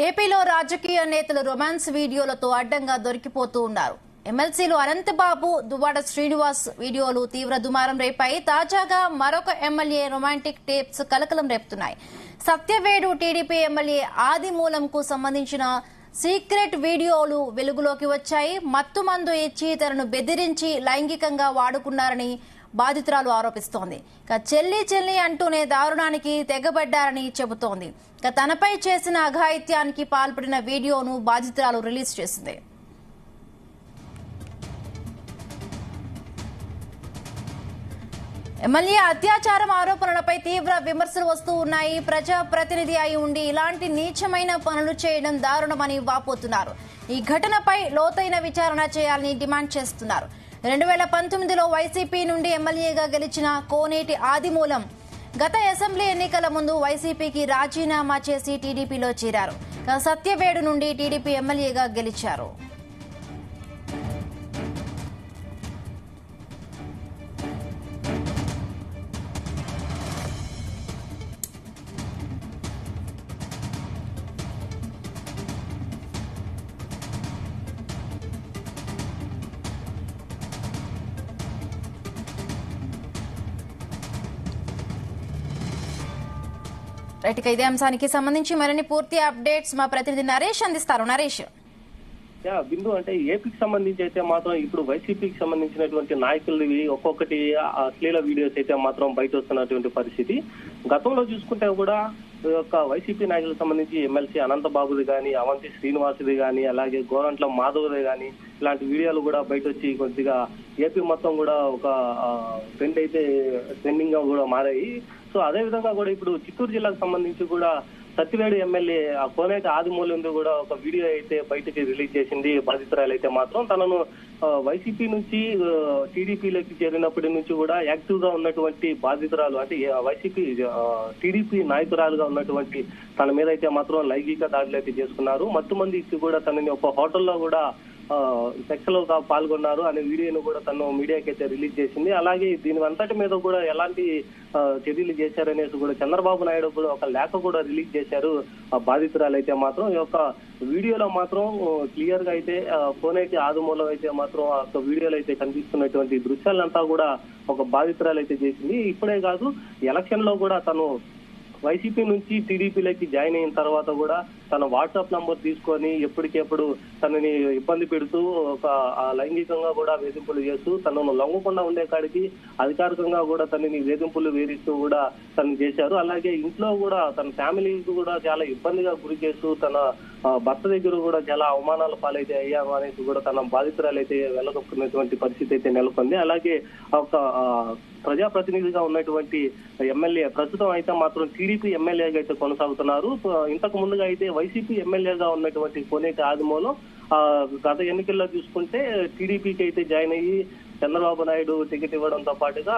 ఏపీలో రాజకీయ నేతలు రొమాన్స్ వీడియోలతో అడ్డంగా దొరికిపోతూ ఉన్నారు. ఎమ్మెల్సీలు అనంతబాబు, దువ్వాడ శ్రీనివాస్ వీడియోలు తీవ్ర దుమారం రేపాయి. తాజాగా మరొక ఎమ్మెల్యే రొమాంటిక్ టేప్స్ కలకలం రేపుతున్నాయి. సత్యవేడు టీడీపీ ఎమ్మెల్యే ఆదిమూలంకు సంబంధించిన సీక్రెట్ వీడియోలు వెలుగులోకి వచ్చాయి. మత్తుమందు ఇచ్చి తనను బెదిరించి లైంగికంగా వాడుకున్నారని బాధితురాలు ఆరోపిస్తోంది. చెల్లి అంటూనే దారుణానికి తెగబడ్డారని చెబుతోంది. తనపై చేసిన అఘాయిత్యానికి పాల్పడిన వీడియోను బాధితురాలు రిలీజ్ చేసింది. ఎమ్మెల్యే అత్యాచారం ఆరోపణలపై తీవ్ర విమర్శలు వస్తూ ఉన్నాయి. ప్రజాప్రతినిధి అయి ఉండి ఇలాంటి నీచమైన పనులు చేయడం దారుణమని వాపోతున్నారు. ఈ ఘటనపై లోతైన విచారణ చేయాలని డిమాండ్ చేస్తున్నారు. 2019లో వైసీపీ నుండి ఎమ్మెల్యేగా గెలిచిన కోనేటి ఆదిమూలం గత అసెంబ్లీ ఎన్నికల ముందు వైసీపీకి రాజీనామా చేసి టీడీపీలో చేరారు. సత్యవేడు నుండి టీడీపీ ఎమ్మెల్యేగా గెలిచారు. ఇదే అంశానికి సంబంధించి మరిన్ని పూర్తి అప్డేట్స్ మా ప్రతినిధి నరేష్ అందిస్తారు. నరేష్, బిందు అంటే ఏపీకి సంబంధించి అయితే మాత్రం ఇప్పుడు వైసీపీకి సంబంధించినటువంటి నాయకులవి ఒక్కొక్కటి అశ్లీల వీడియోస్ అయితే మాత్రం బయట వస్తున్నటువంటి పరిస్థితి. గతంలో చూసుకుంటే కూడా వైసీపీ నాయకులకు సంబంధించి ఎమ్మెల్సీ అనంతబాబుది కానీ, అవంతి శ్రీనివాసుది కానీ, అలాగే గోరంట్ల మాధవ్ది కానీ ఇలాంటి వీడియోలు కూడా బయట వచ్చి కొద్దిగా ఏపీ మొత్తం కూడా ఒక ట్రెండింగ్ గా కూడా మారాయి. సో అదే విధంగా కూడా ఇప్పుడు చిత్తూరు జిల్లాకు సంబంధించి కూడా సత్యవేడు ఎమ్మెల్యే కోనేటి ఆదిమూలం కూడా ఒక వీడియో అయితే బయటకి రిలీజ్ చేసింది. బాధితురాలు అయితే మాత్రం తనను వైసీపీ నుంచి టీడీపీలోకి చేరినప్పటి నుంచి కూడా యాక్టివ్ గా ఉన్నటువంటి బాధితురాలు అంటే వైసీపీ టీడీపీ నాయకురాలుగా ఉన్నటువంటి తన మీద అయితే మాత్రం లైంగిక దాడులు అయితే చేసుకున్నారు. మత్తుమంది ఇచ్చి కూడా తనని ఒక హోటల్లో కూడా సెక్స్ గా పాల్గొన్నారు అనే వీడియోను కూడా తను మీడియాకి అయితే రిలీజ్ చేసింది. అలాగే దీని అంతటి మీద కూడా ఎలాంటి చర్యలు చేశారనేసి కూడా చంద్రబాబు నాయుడు కూడా ఒక లేఖ కూడా రిలీజ్ చేశారు. ఆ బాధితురాలు అయితే మాత్రం ఈ యొక్క వీడియోలో మాత్రం క్లియర్ గా అయితే కోనేటి ఆదిమూలం అయితే మాత్రం ఆ వీడియోలో అయితే కనిపిస్తున్నటువంటి దృశ్యాలంతా కూడా ఒక బాధితురాలు అయితే చేసింది. ఇప్పుడే కాదు, ఎలక్షన్ లో కూడా తను వైసీపీ నుంచి టీడీపీలోకి జాయిన్ అయిన తర్వాత కూడా తన వాట్సాప్ నంబర్ తీసుకొని ఎప్పటికెప్పుడు తనని ఇబ్బంది పెడుతూ ఒక లైంగికంగా కూడా వేధింపులు చేస్తూ తనను లొంగకుండా ఉండే కాడికి అధికారికంగా కూడా తనని వేధింపులు వేధిస్తూ కూడా తను చేశారు. అలాగే ఇంట్లో కూడా తన ఫ్యామిలీకి కూడా చాలా ఇబ్బందిగా గురి చేస్తూ తన భర్త దగ్గర కూడా చాలా అవమానాల పాలైతే అయ్యాము అనేసి కూడా తన బాధితురాలు అయితే వెళ్ళగొక్కున్నటువంటి పరిస్థితి అయితే నెలకొంది. అలాగే ఒక ప్రజాప్రతినిధిగా ఉన్నటువంటి ఎమ్మెల్యే ప్రస్తుతం అయితే మాత్రం టీడీపీ ఎమ్మెల్యేగా అయితే కొనసాగుతున్నారు. ఇంతకు ముందుగా అయితే వైసీపీ ఎమ్మెల్యేగా ఉన్నటువంటి కోనేటి ఆదిమూలం గత ఎన్నికల్లో చూసుకుంటే టీడీపీకి అయితే జాయిన్ అయ్యి చంద్రబాబు నాయుడు టికెట్ ఇవ్వడంతో పాటుగా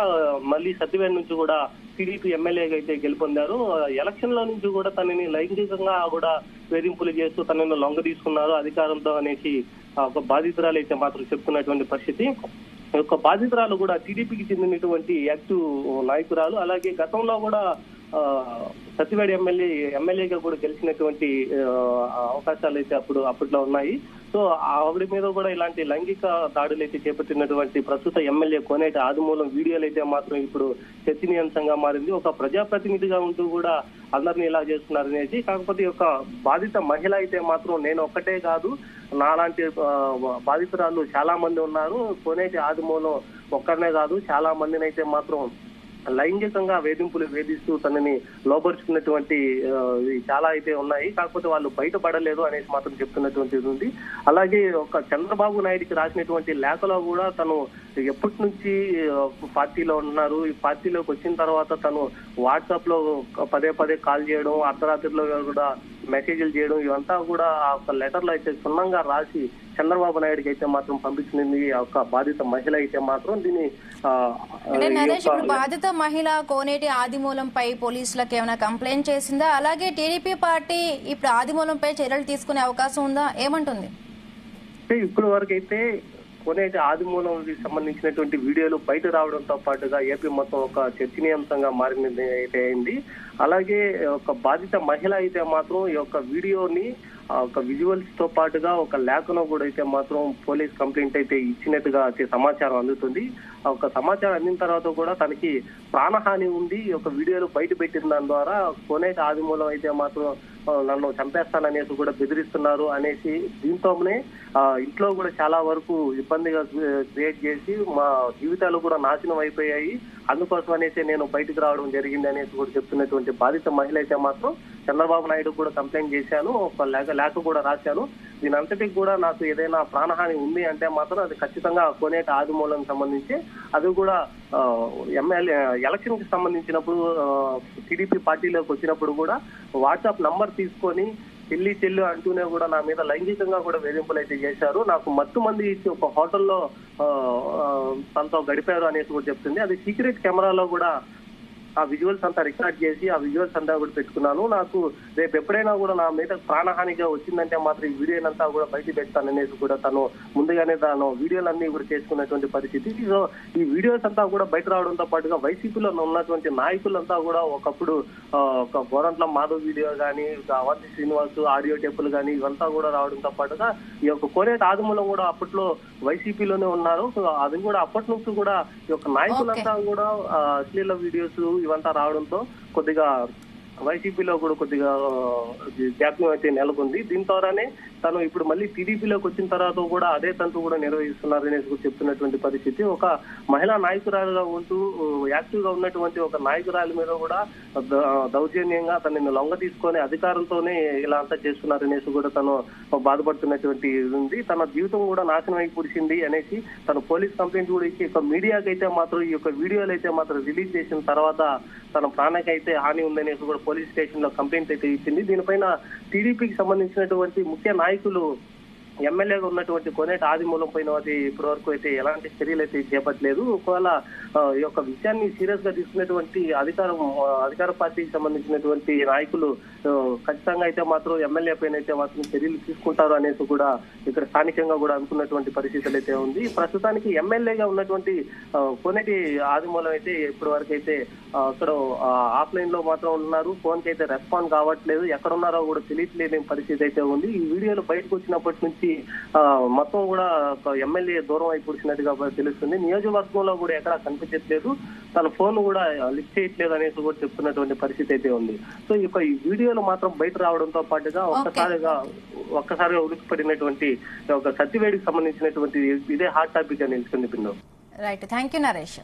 మళ్ళీ సత్యవేడు నుంచి కూడా టీడీపీ ఎమ్మెల్యేగా అయితే గెలుపొందారు. ఎలక్షన్ లో నుంచి కూడా తనని లైంగికంగా కూడా వేధింపులు చేస్తూ తనని లొంగ తీసుకున్నారు అధికారంతో అనేసి ఒక బాధితురాలు అయితే మాత్రం చెప్తున్నటువంటి పరిస్థితి. యొక్క బాధితురాలు కూడా టీడీపీకి చెందినటువంటి యాక్టివ్ నాయకురాలు. అలాగే గతంలో కూడా సత్యవేడు ఎమ్మెల్యేగా కూడా గెలిచినటువంటి అవకాశాలు అయితే అప్పట్లో ఉన్నాయి. సో ఆవిడ మీద కూడా ఇలాంటి లైంగిక దాడులు అయితే చేపట్టినటువంటి ప్రస్తుత ఎమ్మెల్యే కోనేటి ఆదిమూలం వీడియోలు అయితే మాత్రం ఇప్పుడు చర్చనీయాంశంగా మారింది. ఒక ప్రజాప్రతినిధిగా ఉంటూ కూడా అందరినీ ఇలా చేస్తున్నారు అనేసి. కాకపోతే ఒక బాధిత మహిళ అయితే మాత్రం నేను ఒక్కటే కాదు, నాలాంటి బాధితురాలు చాలా మంది ఉన్నారు, కోనేటి ఆదిమూలం ఒక్కరినే కాదు చాలా మందిని అయితే మాత్రం లైంగికంగా వేధింపులు వేధిస్తూ తనని లోపరుచుకున్నటువంటి చాలా అయితే ఉన్నాయి. కాకపోతే వాళ్ళు బయటపడలేదు అనేసి మాత్రం చెప్తున్నటువంటిది ఉంది. అలాగే ఒక చంద్రబాబు నాయుడికి రాసినటువంటి లేఖలో కూడా తను ఎప్పటి నుంచి పార్టీలో ఉన్నారు, ఈ పార్టీలోకి వచ్చిన తర్వాత తను వాట్సాప్ లో పదే కాల్ చేయడం, అర్ధరాత్రిలో కూడా మెసేజ్లు చేయడం ఇవంతా కూడా ఆ ఒక లెటర్ లో అయితే క్షుణ్ణంగా రాసి చంద్రబాబు నాయుడికి అయితే మాత్రం పంపించింది ఆ ఒక బాధిత మహిళ అయితే మాత్రం. దీన్ని బాధిత మహిళ కోనేటి ఆదిమూలంపై పోలీసులకు ఏమైనా కంప్లైంట్ చేసిందా? అలాగే టీడీపీ పార్టీ ఇప్పుడు ఆదిమూలంపై చర్యలు తీసుకునే అవకాశం ఉందా? ఏమంటుంది? ఇప్పుడు వరకు అయితే కోనేటి ఆదిమూలంకి సంబంధించినటువంటి వీడియోలు బయట రావడంతో పాటుగా ఏపీ మొత్తం ఒక చర్చనీయాంశంగా మారినది అయితే అయింది. అలాగే ఒక బాధిత మహిళ అయితే మాత్రం ఈ యొక్క వీడియోని ఒక విజువల్స్ తో పాటుగా ఒక లేఖను కూడా అయితే మాత్రం పోలీస్ కంప్లైంట్ అయితే ఇచ్చినట్టుగా సమాచారం అందుతుంది. ఒక సమాచారం అందిన తర్వాత కూడా తనకి ప్రాణహాని ఉంది, ఒక వీడియోలు బయట పెట్టిన దాని ద్వారా కోనేటి ఆదిమూలం అయితే మాత్రం నన్ను చంపేస్తాననేసి కూడా బెదిరిస్తున్నారు అనేసి దీంతోనే ఇంట్లో కూడా చాలా వరకు ఇబ్బందిగా క్రియేట్ చేసి మా జీవితాలు కూడా నాశనం అయిపోయాయి, అందుకోసం అనేసి నేను బయటకు రావడం జరిగింది అనేసి కూడా చెప్తున్నటువంటి బాధిత మహిళ అయితే మాత్రం చంద్రబాబు నాయుడు కూడా కంప్లైంట్ చేశాను, ఒక లేఖ కూడా రాశాను. దీని అంతటికి కూడా నాకు ఏదైనా ప్రాణహాని ఉంది అంటే మాత్రం అది ఖచ్చితంగా కోనేటి ఆదిమూలం సంబంధించి, అది కూడా ఎమ్మెల్యే ఎలక్షన్ కి సంబంధించినప్పుడు టీడీపీ పార్టీలోకి వచ్చినప్పుడు కూడా వాట్సాప్ నంబర్ తీసుకొని చెల్లి అంటూనే కూడా నా మీద లైంగికంగా కూడా వేధింపులు అయితే చేశారు. నాకు మత్తు మంది ఇచ్చి ఒక హోటల్లో తనతో గడిపారు అనేసి కూడా చెప్తుంది. అది సీక్రెట్ కెమెరాలో కూడా ఆ విజువల్స్ అంతా రికార్డ్ చేసి ఆ విజువల్స్ అంతా కూడా పెట్టుకున్నాను. నాకు రేపు ఎప్పుడైనా కూడా నా మీద ప్రాణహానిగా వచ్చిందంటే మాత్రం ఈ వీడియోనంతా కూడా బయట పెడతాననేసి కూడా తను ముందుగానే తాను వీడియోలన్నీ కూడా చేసుకున్నటువంటి పరిస్థితి. సో ఈ వీడియోస్ అంతా కూడా బయట రావడంతో పాటుగా వైసీపీలో ఉన్నటువంటి నాయకులంతా కూడా ఒకప్పుడు ఒక గోరంట్ల మాధవ్ వీడియో కానీ, అవంతి శ్రీనివాస్ ఆడియో టేపులు కానీ ఇవంతా కూడా రావడంతో పాటుగా ఈ యొక్క కోనేటి ఆదిమూలం కూడా అప్పట్లో వైసీపీలోనే ఉన్నారు. అది కూడా అప్పటి నుంచి కూడా ఈ యొక్క నాయకులంతా కూడా అశ్లీల వీడియోస్ ఇవంతా రావడంతో కొద్దిగా వైసీపీలో కూడా కొద్దిగా జాప్యం అయితే నెలకొంది. దీని ద్వారానే తను ఇప్పుడు మళ్ళీ టీడీపీలోకి వచ్చిన తర్వాత కూడా అదే తంతు కూడా నిర్వహిస్తున్నారనేసి చెప్తున్నటువంటి పరిస్థితి. ఒక మహిళా నాయకురాలుగా ఉంటూ యాక్టివ్ గా ఉన్నటువంటి ఒక నాయకురాలి మీద కూడా దౌర్జన్యంగా తనని లొంగ తీసుకొని అధికారంతోనే ఇలా అంతా చేస్తున్నారనేసి కూడా తను బాధపడుతున్నటువంటి ఉంది. తన జీవితం కూడా నాశనం అయి పుడిచింది అనేసి తను పోలీస్ కంప్లైంట్ కూడా ఇచ్చి మీడియాకి అయితే మాత్రం ఈ యొక్క వీడియోలు అయితే మాత్రం రిలీజ్ చేసిన తర్వాత తన ప్రాణానికి అయితే హాని ఉందనేసి కూడా పోలీస్ స్టేషన్ లో కంప్లైంట్ అయితే ఇచ్చింది. దీనిపైన టీడీపీకి సంబంధించినటువంటి ముఖ్య నాయకులు ఎమ్మెల్యేగా ఉన్నటువంటి కోనేటి ఆదిమూలం పైన అది ఇప్పటి వరకు అయితే ఎలాంటి చర్యలు అయితే చేపట్టలేదు. ఒకవేళ ఈ యొక్క విషయాన్ని సీరియస్ గా తీసుకున్నటువంటి అధికార పార్టీకి సంబంధించినటువంటి నాయకులు ఖచ్చితంగా అయితే మాత్రం ఎమ్మెల్యే పైన అయితే మాత్రం చర్యలు తీసుకుంటారు అనేసి కూడా ఇక్కడ స్థానికంగా కూడా అనుకున్నటువంటి పరిస్థితులు అయితే ఉంది. ప్రస్తుతానికి ఎమ్మెల్యేగా ఉన్నటువంటి కోనేటి ఆదిమూలం అయితే ఇప్పటి వరకు అయితే అక్కడ ఆఫ్లైన్ లో మాత్రం ఉన్నారు, ఫోన్ కి అయితే రెస్పాండ్ కావట్లేదు, ఎక్కడ ఉన్నారో కూడా తెలియట్లేని పరిస్థితి అయితే ఉంది. ఈ వీడియోలు బయటకు వచ్చినప్పటి నుంచి మొత్తం కూడా ఎమ్మెల్యే దూరం అయిపోతున్నట్టుగా తెలుస్తుంది. నియోజకవర్గంలో కూడా ఎక్కడా కనిపించట్లేదు, తన ఫోన్ కూడా లిఫ్ట్ చేయట్లేదు అనేసి కూడా చెప్తున్నటువంటి పరిస్థితి అయితే ఉంది. సో ఈ వీడియోలు మాత్రం బయట రావడంతో పాటుగా ఒక్కసారిగా ఉలిక్కిపడినటువంటి ఒక సత్యవేడికి సంబంధించినటువంటి ఇదే హాట్ టాపిక్ అని నిలుచుకుంది. Right, thank you Naresh.